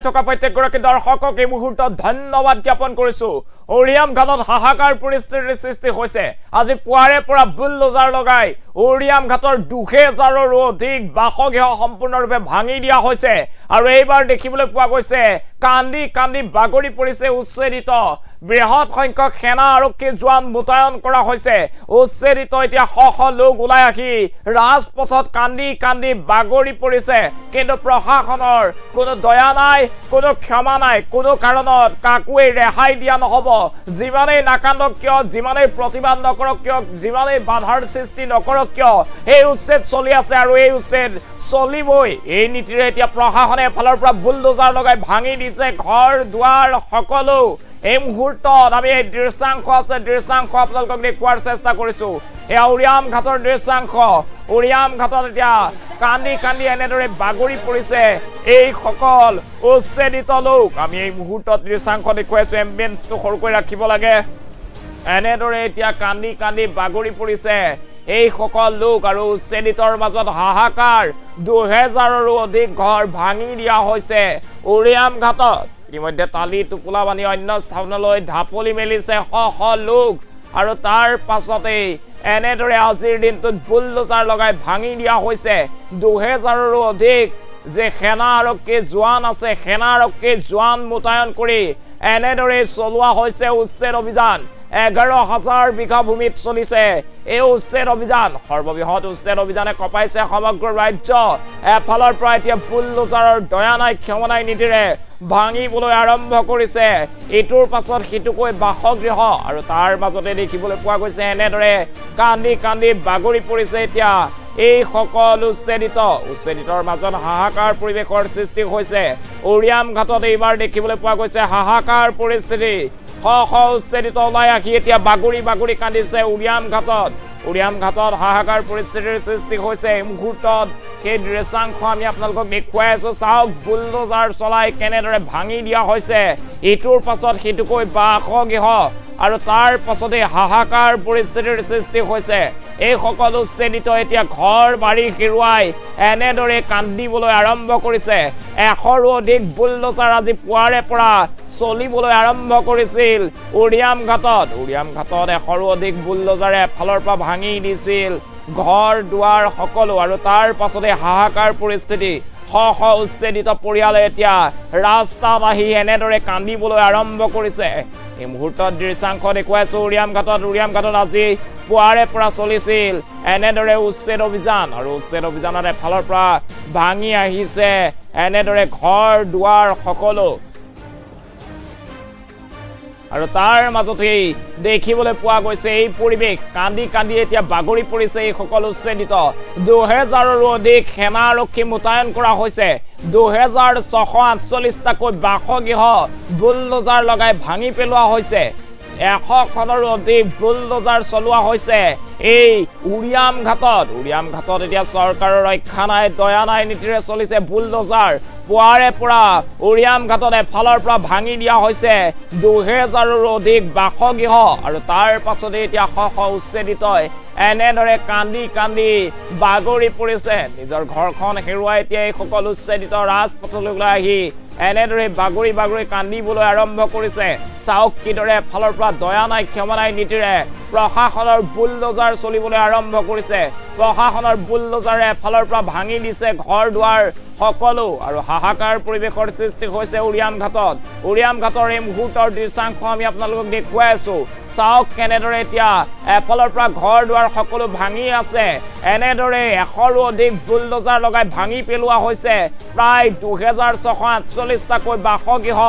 থকা প্ৰত্যেকগৰাকী দৰ্শকক এই মুহূৰ্তত ধন্যবাদ জ্ঞাপন কৰিছো ওৰিয়াম ঘাটত হাহাকাৰ পৰিস্থিতিৰ সৃষ্টি হৈছে আজি পুৱাৰে পৰা বুলডোজাৰ লগাই ওৰিয়াম ঘাটৰ 2000ৰো অধিক বাসগৃহ সম্পূৰ্ণৰূপে ভাঙি দিয়া হৈছে আৰু এইবাৰ দেখিবলৈ পোৱা গৈছে কান্দি কান্দি বাগৰি পৰিছে উচ্ছেদিত বৃহৎ সংখ্যক সেনা আৰক্ষী জোৱান মোতায়েন কৰা হৈছে উচ্ছেদিত এতিয়া শ লোক ওলাই আহি ৰাজপথত কান্দি কান্দি বাগৰি পৰিছে কিন্তু প্ৰশাসনৰ কোনো দয়া নাই কোনো ক্ষমা নাই কোনো কাৰণত কাকুৱে ৰেহাই দিয়া নহব যিমানেই নাকান্দক কিয় যিমানেই প্ৰতিবাদ নকৰক কিয় যিমানেই বাধাৰ সৃষ্টি নকৰক কিয় এই উচ্ছেদ চলি আছে আৰু এই উচ্ছেদ চলিবই এই নীতিৰে এতিয়া প্ৰশাসনে এফালৰ পৰা বুলডোজাৰ লগাই ভাঙি দিছে ঘৰ দুৱাৰ সকলো এই মুহূৰ্তত আমি এই দৃশ্যাংশ আছে দৃশ্যাংশ আপোনালোকক দেখুৱাৰ চেষ্টা কৰিছো এই ওৰিয়াম ঘাটৰ দৃশ্যাংশ ওৰিয়াম ঘাটত এতিয়া কান্দি কান্দি এনেদৰে বাগৰি পৰিছে এই সকল উচ্ছেদিত লোক আমি এই মুহূৰ্তত দৃশ্যাংশ দেখুৱাইছো এম্বিয়েন্সটো সৰুকৈ ৰাখিব লাগে এনেদৰে এতিয়া কান্দি কান্দি বাগৰি পৰিছে এই সকল লোক আৰু উচ্ছেদিতৰ মাজত হাহাকাৰ 2000ৰো অধিক ঘৰ ভাঙি দিয়া হৈছে ওৰিয়াম ঘাটত ইতিমধ্যে তালি টোপোলা বান্ধি অন্য স্থানলৈ ঢাপলি মেলিছে শ লোক আৰু তাৰ পাছতে এনেদৰে আজিৰ দিনটোত বুলডোজাৰ লগাই ভাঙি দিয়া হৈছে 2000ৰো অধিক যে সেনা আৰক্ষী জোৱান আছে সেনা আৰক্ষী জোৱান মোতায়েন কৰি এনেদৰে চলোৱা হৈছে উচ্ছেদ অভিযান 11000 বিঘা ভূমিত চলিছে এই উচ্ছেদ অভিযান সৰ্ববৃহৎ উচ্ছেদ অভিযানে কপাইছে সমগ্ৰ ৰাজ্য এফালৰ পৰা এতিয়া বুলডোজাৰৰ দয়া নাই ক্ষমা নাই নীতিৰে ভাঙিবলৈ আৰম্ভ কৰিছে ইটোৰ পাছত সিটোকৈ বাসগৃহ আৰু তাৰ মাজতে দেখিবলৈ পোৱা গৈছে এনেদৰে কান্দি কান্দি বাগৰি পৰিছে এতিয়া এই সকল উচ্ছেদিতৰ মাজত হাহাকাৰ পৰিৱেশৰ সৃষ্টি হৈছে ওৰিয়াম ঘাটত এইবাৰ দেখিবলৈ পোৱা গৈছে হাহাকাৰ পৰিস্থিতি শ উচ্ছেদিত ওলাই আহি এতিয়া বাগৰি বাগৰি কান্দিছে ওৰিয়াম ঘাটত হাহাকাৰ পৰিস্থিতিৰ সৃষ্টি হৈছে এই মুহূৰ্তত সেই দৃশ্যাংশ আমি আপোনালোকক দেখুৱাই আছো চাওক বুলডোজাৰ চলাই কেনেদৰে ভাঙি দিয়া হৈছে ইটোৰ পাছত সিটোকৈ বাসগৃহ আৰু তাৰ পাছতে হাহাকাৰ পৰিস্থিতিৰ সৃষ্টি হৈছে এই সকল উচ্ছেদিত এতিয়া ঘৰ বাৰী হেৰুৱাই এনেদৰে কান্দিবলৈ আৰম্ভ কৰিছে 100ৰো অধিক বুলডোজাৰ আজি পুৱাৰে পৰা চলিবলৈ আৰম্ভ কৰিছিল ওৰিয়াম ঘাটত 100ৰো অধিক বুলডোজাৰে এফালৰ পৰা ভাঙি দিছিল ঘৰ দুৱাৰ সকলো আৰু তাৰ পাছতে হাহাকাৰ পৰিস্থিতি শ উচ্ছেদিত পৰিয়ালে এতিয়া ৰাস্তাত আহি এনেদৰে কান্দিবলৈ আৰম্ভ কৰিছে এই মুহূৰ্তত দৃশ্যাংশ দেখুৱাইছো ওৰিয়াম ঘাটত আজি পুৱাৰে পৰা চলিছিল এনেদৰে উচ্ছেদ অভিযান আৰু উচ্ছেদ অভিযানত এফালৰ পৰা ভাঙি আহিছে এনেদৰে ঘৰ দুৱাৰ সকলো আৰু তাৰ মাজতে দেখিবলৈ পোৱা গৈছে এই পৰিৱেশ কান্দি কান্দি এতিয়া বাগৰি পৰিছে এই সকল উচ্ছেদিত 2000ৰো অধিক সেনা আৰক্ষী মোতায়েন কৰা হৈছে 2648টাকৈ বাসগৃহ বুলডোজাৰ লগাই ভাঙি পেলোৱা হৈছে 100খনৰো অধিক বুলডোজাৰ চলোৱা হৈছে এই ওৰিয়াম ঘাটত এতিয়া চৰকাৰৰ ৰক্ষা নাই দয়া নাই নীতিৰে চলিছে বুলডোজাৰ পুৱাৰে পৰা ওৰিয়াম ঘাটত এফালৰ পৰা ভাঙি দিয়া হৈছে 2000ৰো অধিক বাসগৃহ আৰু তাৰ পাছতে এতিয়া শ উচ্ছেদিত এনেদৰে কান্দি কান্দি বাগৰি পৰিছে নিজৰ ঘৰখন হেৰুৱাই এতিয়া এই সকল উচ্ছেদিত ৰাজপথলৈ ওলাই আহি এনেদৰে বাগৰি বাগৰি কান্দিবলৈ আৰম্ভ কৰিছে চাওক কিদৰে এফালৰ পৰা দয়া নাই ক্ষমা নাই নীতিৰে প্ৰশাসনৰ বুলডোজাৰ চলিবলৈ আৰম্ভ কৰিছে প্ৰশাসনৰ বুলডোজাৰে এফালৰ পৰা ভাঙি দিছে ঘৰ দুৱাৰ সকলো আৰু হাহাকাৰ পৰিৱেশৰ সৃষ্টি হৈছে ওৰিয়াম ঘাটৰ এই মুহূৰ্তৰ দৃশ্যাংশ আমি আপোনালোকক দেখুৱাই আছো চাওক কেনেদৰে এতিয়া এফালৰ পৰা ঘৰ দুৱাৰ সকলো ভাঙি আছে এনেদৰে 100ৰো অধিক বুলডোজাৰ লগাই ভাঙি পেলোৱা হৈছে প্ৰায় 2648টাকৈ বাসগৃহ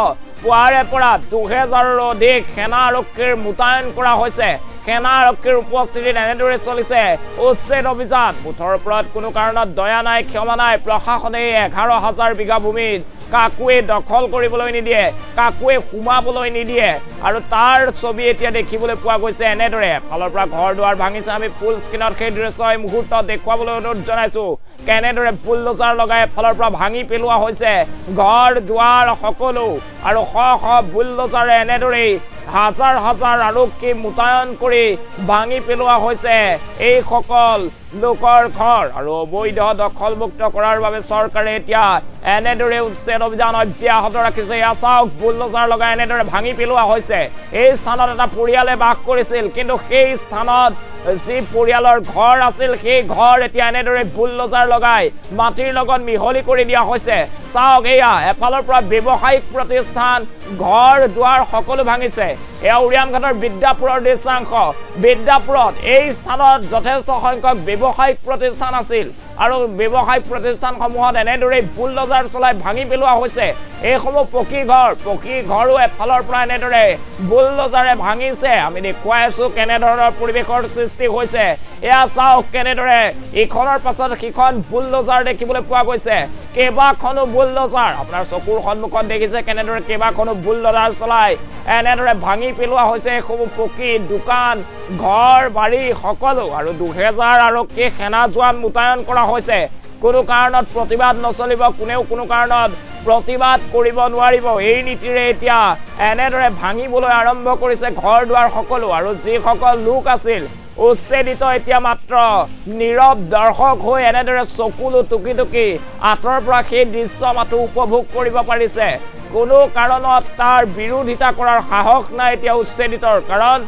পুৱাৰে পৰা 2000ৰো অধিক সেনা আৰক্ষীৰ মোতায়েন কৰা হৈছে সেনা আৰক্ষীৰ উপস্থিতিত এনেদৰে চলিছে উচ্ছেদ অভিযান মুঠৰ ওপৰত কোনো কাৰণত দয়া নাই ক্ষমা নাই প্ৰশাসনে 11000 বিঘা ভূমিত কাকুৱে দখল কৰিবলৈ নিদিয়ে কাকুৱে সোমাবলৈ নিদিয়ে আৰু তাৰ ছবি এতিয়া দেখিবলৈ পোৱা গৈছে এনেদৰে ফালৰ পৰা ঘৰ দুৱাৰ ভাঙিছে আমি ফুল স্ক্ৰিনত সেই দৃশ্য এই মুহূৰ্তত দেখুৱাবলৈ অনুৰোধ জনাইছো কেনেদৰে বুলডোজাৰ লগাই ফালৰ পৰা ভাঙি পেলোৱা হৈছে ঘৰ দুৱাৰ সকলো আৰু শ বুলডোজাৰে এনেদৰে হাজাৰ হাজাৰ আৰক্ষী মোতায়েন কৰি ভাঙি পেলোৱা হৈছে এই সকল লোকৰ ঘৰ আৰু অবৈধ দখলমুক্ত কৰাৰ বাবে চৰকাৰে এতিয়া এনেদৰে উচ্ছেদ অভিযান অব্যাহত ৰাখিছে এয়া চাওক বুলডোজাৰ লগাই এনেদৰে ভাঙি পেলোৱা হৈছে এই স্থানত এটা পৰিয়ালে বাস কৰিছিল কিন্তু সেই স্থানত যি পৰিয়ালৰ ঘৰ আছিল সেই ঘৰ এতিয়া এনেদৰে বুলডোজাৰ লগাই মাটিৰ লগত মিহলি কৰি দিয়া হৈছে চাওক এয়া এফালৰ পৰা ব্যৱসায়িক প্ৰতিষ্ঠান ঘৰ দুৱাৰ সকলো ভাঙিছে এয়া উৰিয়ামঘাটৰ বিদ্যাপুৰৰ দৃশ্যাংশ বিদ্যাপুৰত এই স্থানত যথেষ্ট সংখ্যক ব্যৱসায়িক প্ৰতিষ্ঠান আছিল আৰু ব্যৱসায়িক প্ৰতিষ্ঠানসমূহত এনেদৰে বুলডোজাৰ চলাই ভাঙি পেলোৱা হৈছে এইসমূহ পকী ঘৰো এফালৰ পৰা এনেদৰে বুলডোজাৰে ভাঙিছে আমি দেখুৱাই আছো কেনেধৰণৰ পৰিৱেশৰ সৃষ্টি হৈছে এয়া চাওক কেনেদৰে ইখনৰ পাছত সিখন বুলডোজাৰ দেখিবলৈ পোৱা গৈছে কেইবাখনো বুলডোজাৰ আপোনাৰ চকুৰ সন্মুখত দেখিছে কেনেদৰে কেইবাখনো বুলডোজাৰ চলাই এনেদৰে ভাঙি পেলোৱা হৈছে এইসমূহ পকী দোকান ঘৰ বাৰী সকলো আৰু 2000 আৰক্ষী সেনা জোৱান মুতায়ন কৰা হৈছে কোনো কাৰণত প্ৰতিবাদ নচলিব কোনেও কোনো কাৰণত প্ৰতিবাদ কৰিব নোৱাৰিব এই নীতিৰে এতিয়া এনেদৰে ভাঙিবলৈ আৰম্ভ কৰিছে ঘৰ দুৱাৰ সকলো আৰু যিসকল লোক আছিল উচ্ছেদিত এতিয়া মাত্ৰ নীৰৱ দৰ্শক হৈ এনেদৰে চকুলো টুকি টুকি আঁতৰ পৰা সেই দৃশ্য মাথো উপভোগ কৰিব পাৰিছে কোনো কাৰণত তাৰ বিৰোধিতা কৰাৰ সাহস নাই এতিয়া উচ্ছেদিতৰ কাৰণ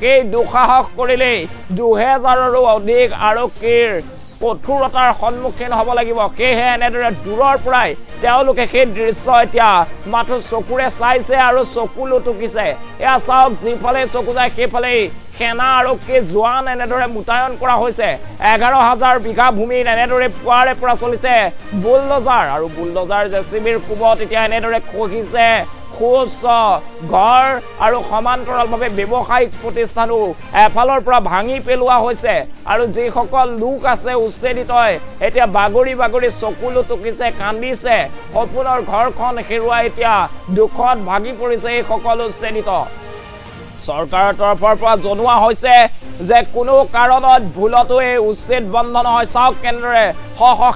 সেই দুঃসাহস কৰিলেই 2000ৰো অধিক আৰক্ষীৰ কঠোৰতাৰ সন্মুখীন হ'ব লাগিব সেয়েহে এনেদৰে দূৰৰ পৰাই তেওঁলোকে সেই দৃশ্য এতিয়া মাথো চকুৰে চাইছে আৰু চকুলো টুকিছে এয়া চাওক যিফালে চকু যায় সেইফালেই সেনা আৰক্ষী জোৱান এনেদৰে মুতায়ন কৰা হৈছে 11000 বিঘা ভূমিত এনেদৰে পুৱাৰে পৰা চলিছে বুলডোজাৰ আৰু বুলডোজাৰ জেচিবিৰ কোবত এতিয়া এনেদৰে খহিছে ঘৰ আৰু সমান্তৰালভাৱে ব্যৱসায়িক প্ৰতিষ্ঠানো এফালৰ পৰা ভাঙি পেলোৱা হৈছে আৰু যিসকল লোক আছে উচ্ছেদিতই এতিয়া বাগৰি বাগৰি চকুলো টুকিছে কান্দিছে সপোনৰ ঘৰখন হেৰুৱাই এতিয়া দুখত ভাগি পৰিছে এই সকলো উচ্ছেদিত চৰকাৰৰ তৰফৰ পৰা জনোৱা হৈছে যে কোনো কাৰণত ভুলতো এই উচ্ছেদ বন্ধ নহয় চাওক কেনেদৰে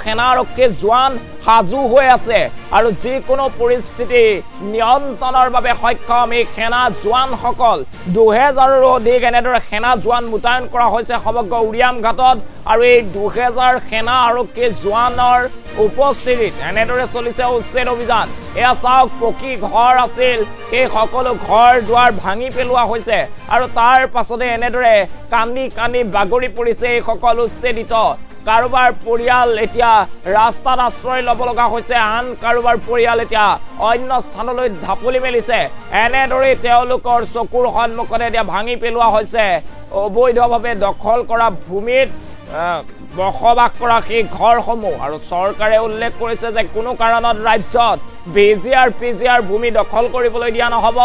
সেনা আৰক্ষী জোৱান সাজু হৈ আছে আৰু যিকোনো পৰিস্থিতি নিয়ন্ত্ৰণৰ বাবে সক্ষম এই সেনা জোৱানসকল 2000ৰো অধিক এনেদৰে সেনা জোৱান মুতায়ন কৰা হৈছে সমগ্ৰ উৰিয়ামঘাটত আৰু এই 2000 সেনা আৰক্ষী জোৱানৰ উপস্থিতিত এনেদৰে চলিছে উচ্ছেদ অভিযান এয়া চাওক পকী ঘৰ আছিল সেই সকলো ঘৰ দুৱাৰ ভাঙি পেলোৱা হৈছে আৰু তাৰ পাছতে এনেদৰে কান্দি কান্দি বাগৰি পৰিছে এই সকলো উচ্ছেদিত কাৰোবাৰ পৰিয়াল এতিয়া ৰাস্তাত আশ্ৰয় ল'ব লগা হৈছে আন কাৰোবাৰ পৰিয়াল এতিয়া অন্য স্থানলৈ ঢাপলি মেলিছে এনেদৰে তেওঁলোকৰ চকুৰ সন্মুখতে এতিয়া ভাঙি পেলোৱা হৈছে অবৈধভাৱে দখল কৰা ভূমিত বসবাস কৰা সেই ঘৰসমূহ আৰু চৰকাৰে উল্লেখ কৰিছে যে কোনো কাৰণত ৰাজ্যত বিজিআৰ পিজিআৰ ভূমি দখল কৰিবলৈ দিয়া নহব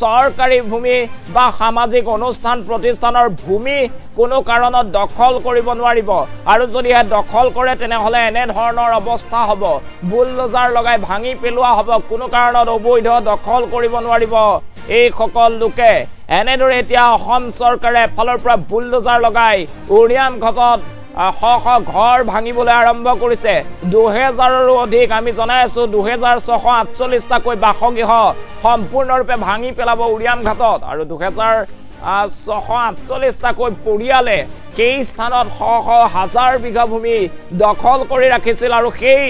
চৰকাৰী ভূমি বা সামাজিক অনুষ্ঠান প্ৰতিষ্ঠানৰ ভূমি কোনো কাৰণত দখল কৰিব নোৱাৰিব আৰু যদি দখল কৰে তেনেহলে এনে ধৰণৰ অৱস্থা হ'ব বুলডোজাৰ লগাই ভাঙি পেলোৱা হ'ব কোনো কাৰণত অবৈধ দখল কৰিব নোৱাৰিব এই সকল লোকে এনেদৰে এতিয়া অসম চৰকাৰে ফালৰ পৰা বুলডোজাৰ লগাই উৰিয়ামঘাটত ঘৰ ভাঙিবলৈ আৰম্ভ কৰিছে 2000ৰো অধিক আমি জনাই আছো 2648টাকৈ বাসগৃহ সম্পূৰ্ণৰূপে ভাঙি পেলাব উৰিয়ামঘাটত আৰু 2648টাকৈ পৰিয়ালে সেই স্থানত হাজাৰ বিঘা ভূমি দখল কৰি ৰাখিছিল আৰু সেই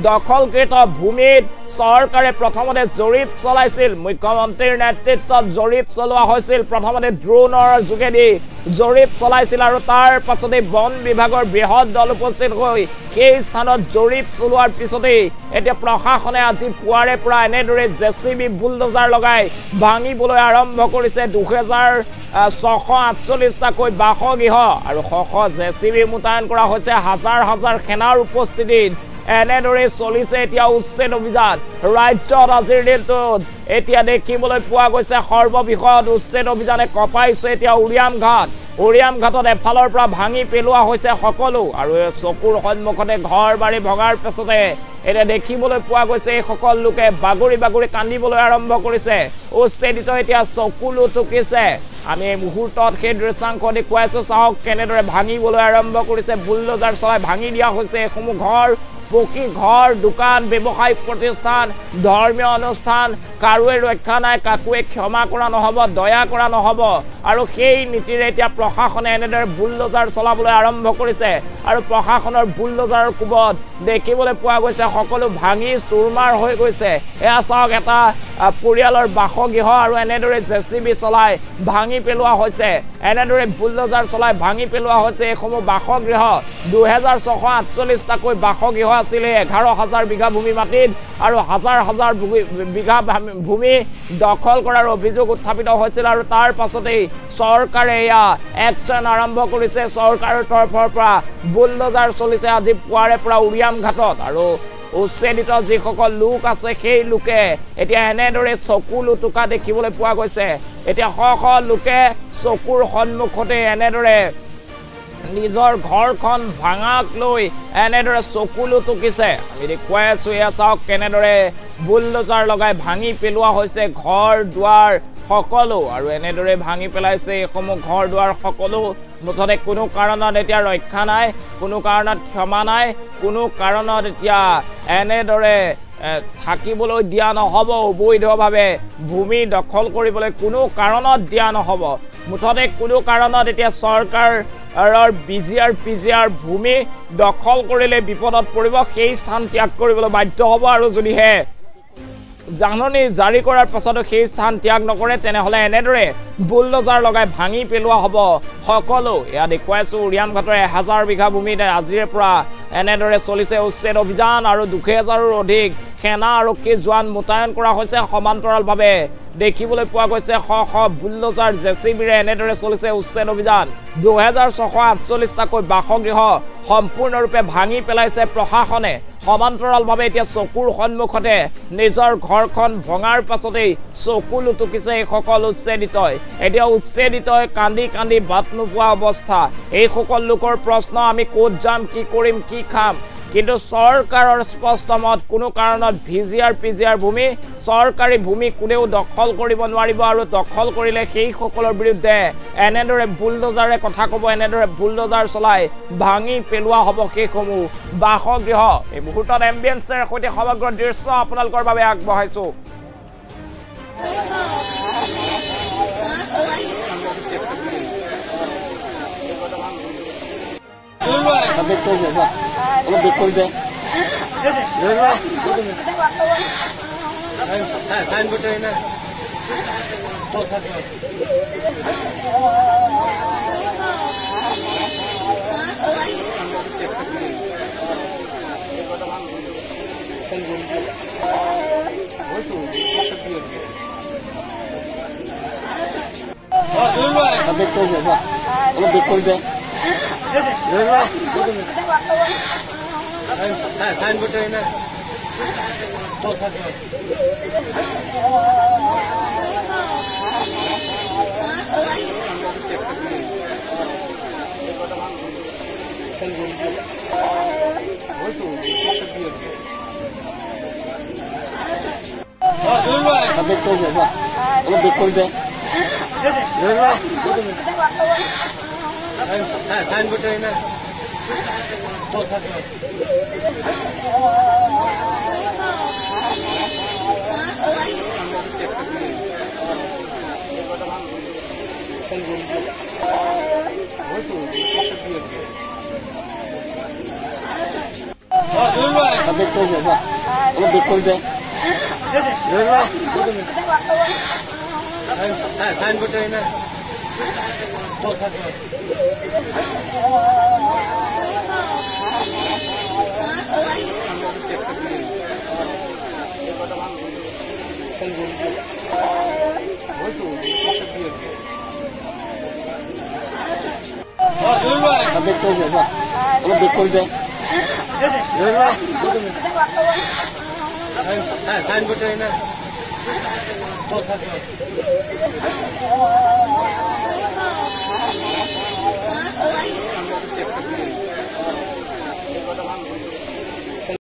দখলকৃত ভূমিত চৰকাৰে প্ৰথমতে জৰীপ চলাইছিল মুখ্যমন্ত্ৰীৰ নেতৃত্বত জৰীপ চলোৱা হৈছিল প্ৰথমতে ড্ৰোনৰ যোগেদি জৰীপ চলাইছিল আৰু তাৰ পাছতে বন বিভাগৰ বৃহৎ দল উপস্থিত হৈ সেই স্থানত জৰীপ চলোৱাৰ পিছতে এতিয়া প্ৰশাসনে আজি পুৱাৰে পৰা এনেদৰে জেচিবি বুলডোজাৰ লগাই ভাঙিবলৈ আৰম্ভ কৰিছে 2648টাকৈ বাসগৃহ আৰু জেচিবি মুতায়ন কৰা হৈছে হাজাৰ হাজাৰ সেনাৰ উপস্থিতিত এনেদৰে চলিছে এতিয়া উচ্ছেদ অভিযান ৰাজ্যত আজিৰ দিনটোত এতিয়া দেখিবলৈ পোৱা গৈছে সৰ্ববৃহৎ উচ্ছেদ অভিযানে কপাইছে এতিয়া উৰিয়ামঘাটত এফালৰ পৰা ভাঙি পেলোৱা হৈছে সকলো আৰু চকুৰ সন্মুখতে ঘৰ বাৰী ভগাৰ পিছতে এতিয়া দেখিবলৈ পোৱা গৈছে এই সকল লোকে বাগৰি বাগৰি কান্দিবলৈ আৰম্ভ কৰিছে উচ্ছেদিত এতিয়া চকুলো টুকিছে আমি এই মুহূৰ্তত সেই দৃশ্যাংশ দেখুৱাইছো চাওক কেনেদৰে ভাঙিবলৈ আৰম্ভ কৰিছে বুলডোজাৰ চলাই ভাঙি দিয়া হৈছে এইসমূহ ঘৰ পকী ঘৰ দোকান ব্যৱসায়িক প্ৰতিষ্ঠান ধৰ্মীয় অনুষ্ঠান কাৰোৱে ৰক্ষা নাই কাকোৱে ক্ষমা কৰা নহ'ব দয়া কৰা নহ'ব আৰু সেই নীতিৰে এতিয়া প্ৰশাসনে এনেদৰে বুলডোজাৰ চলাবলৈ আৰম্ভ কৰিছে আৰু প্ৰশাসনৰ বুলডোজাৰৰ কোবত দেখিবলৈ পোৱা গৈছে সকলো ভাঙি চুৰমাৰ হৈ গৈছে এয়া চাওক এটা পৰিয়ালৰ বাসগৃহ আৰু এনেদৰে জেচিবি চলাই ভাঙি পেলোৱা হৈছে এনেদৰে বুলডোজাৰ চলাই ভাঙি পেলোৱা হৈছে এইসমূহ বাসগৃহ 2648টাকৈ বাসগৃহ আছিলে 11000 বিঘা ভূমি মাটিত আৰু হাজাৰ হাজাৰ বিঘা ভূমি দখল কৰাৰ অভিযোগ উত্থাপিত হৈছিল আৰু তাৰ পাছতেই চৰকাৰে এয়া একশ্যন আৰম্ভ কৰিছে চৰকাৰৰ তৰফৰ পৰা বুলডোজাৰ চলিছে আজি পুৱাৰে পৰা উৰিয়াম ঘাটত আৰু উচ্ছেদিত যিসকল লোক আছে সেই লোকে এতিয়া এনেদৰে চকু লুটুকা দেখিবলৈ পোৱা গৈছে এতিয়া শ লোকে চকুৰ সন্মুখতে এনেদৰে নিজৰ ঘৰখন ভাঙাক লৈ এনেদৰে চকু লুটুকিছে আমি দেখুৱাই আছো এয়া চাওক কেনেদৰে বুলডোজাৰ লগাই ভাঙি পেলোৱা হৈছে ঘৰ দুৱাৰ সকলো আৰু এনেদৰে ভাঙি পেলাইছে এইসমূহ ঘৰ দুৱাৰ সকলো মুঠতে কোনো কাৰণত এতিয়া ৰক্ষা নাই কোনো কাৰণত ক্ষমা নাই কোনো কাৰণত এতিয়া এনেদৰে থাকিবলৈ দিয়া নহ'ব অবৈধভাৱে ভূমি দখল কৰিবলৈ কোনো কাৰণত দিয়া নহ'ব মুঠতে কোনো কাৰণত এতিয়া চৰকাৰৰ পিজিআৰ ভূমি দখল কৰিলে বিপদত পৰিব সেই স্থান ত্যাগ কৰিবলৈ বাধ্য হ'ব আৰু যদিহে জাননী জাৰি কৰাৰ পাছতো সেই স্থান ত্যাগ নকৰে তেনেহ'লে এনেদৰে বুলডোজাৰ লগাই ভাঙি পেলোৱা হ'ব সকলো এয়া দেখুৱাইছো উৰিয়াম ঘাটৰ 1000 বিঘা ভূমিত আজিৰে পৰা এনেদৰে চলিছে উচ্ছেদ অভিযান আৰু 2000ৰো অধিক সেনা আৰক্ষী জোৱান মোতায়েন কৰা হৈছে সমান্তৰালভাৱে দেখিবলৈ পোৱা গৈছে শ বুলডোজাৰ জেচিবিৰে এনেদৰে চলিছে উচ্ছেদ অভিযান 2648টাকৈ বাসগৃহ সম্পূৰ্ণৰূপে ভাঙি পেলাইছে প্ৰশাসনে সমান্তৰালভাৱে এতিয়া চকুৰ সন্মুখতে নিজৰ ঘৰখন ভঙাৰ পাছতেই চকু লুটুকিছে এইসকল উচ্ছেদিতই এতিয়া উচ্ছেদিতই কান্দি কান্দি বাট নোপোৱা অৱস্থা এইসকল লোকৰ প্ৰশ্ন আমি ক'ত যাম কি কৰিম কি খাম কিন্তু চৰকাৰৰ স্পষ্ট মত কোনো কাৰণত পিজিআৰ ভূমি চৰকাৰী ভূমি কোনেও দখল কৰিব নোৱাৰিব আৰু দখল কৰিলে সেই সকলৰ বিৰুদ্ধে এনেদৰে বুলডোজাৰে কথা ক'ব এনেদৰে বুলডোজাৰ চলাই ভাঙি পেলোৱা হ'ব সেইসমূহ বাসগৃহ এই মুহূৰ্তত এম্বিয়েন্সৰ সৈতে সমগ্ৰ দৃশ্য আপোনালোকৰ বাবে আগবঢ়াইছো